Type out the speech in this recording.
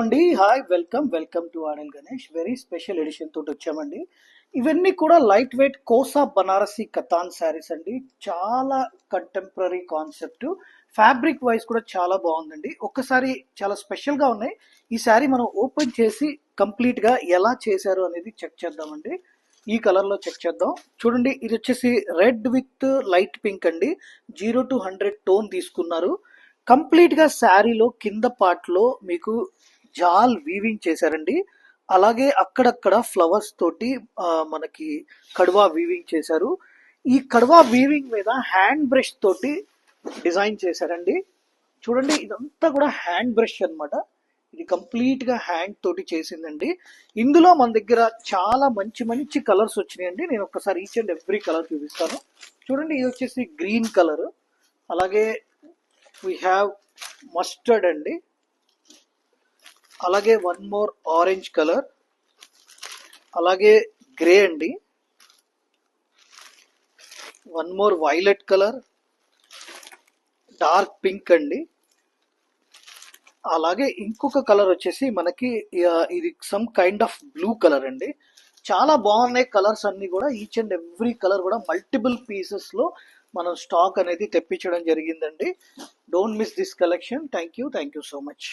అండి hi welcome to RL Ganesh very special edition తోటి వచ్చామండి. ఇవన్నీ కూడా light weight Kosa Banarasi katan saris అండి. చాలా కంటెంపరీ కాన్సెప్ట్, ఫ్యాబ్రిక్ వైజ్ కూడా చాలా బాగుందండి. ఒక్కసారి చాలా స్పెషల్ గా ఉన్నాయి. ఈ శారీ మనం ఓపెన్ చేసి కంప్లీట్ గా ఎలా చేశారు అనేది చెక్ చేద్దామండి. ఈ కలర్ లో చెక్ చేద్దాం. చూడండి, ఇది వచ్చేసి రెడ్ విత్ లైట్ పింక్ అండి. 0 to 100 టోన్ తీసుకున్నారు. కంప్లీట్ గా శారీలో కింద పార్ట్ లో మీకు జాల్ వీవింగ్ చేశారండి. అలాగే అక్కడక్కడ ఫ్లవర్స్ తోటి మనకి కడువా వీవింగ్ చేశారు. ఈ కడువా వీవింగ్ మీద హ్యాండ్ బ్రష్ తోటి డిజైన్ చేశారండి. చూడండి, ఇదంతా కూడా హ్యాండ్ బ్రష్ అన్నమాట. ఇది కంప్లీట్ గా హ్యాండ్ తోటి చేసిందండి. ఇందులో మన దగ్గర చాలా మంచి మంచి కలర్స్ వచ్చినాయండి. నేను ఒక్కసారి ఈచ్ అండ్ ఎవ్రీ కలర్ చూపిస్తాను. చూడండి, ఇది వచ్చేసి గ్రీన్ కలర్, అలాగే వీ హ్యావ్ మస్టర్డ్ అండి, అలాగే వన్ మోర్ ఆరెంజ్ కలర్, అలాగే గ్రే అండి, one more violet colour, dark pink అండి, అలాగే ఇంకొక కలర్ వచ్చేసి మనకి ఇది some kind of blue colour అండి. చాలా బాగున్నాయి కలర్స్ అన్ని కూడా. ఈచ్ అండ్ ఎవ్రీ కలర్ కూడా మల్టిపుల్ పీసెస్ లో మనం స్టాక్ అనేది తెప్పించడం జరిగిందండి. Don't miss this collection. Thank you so much.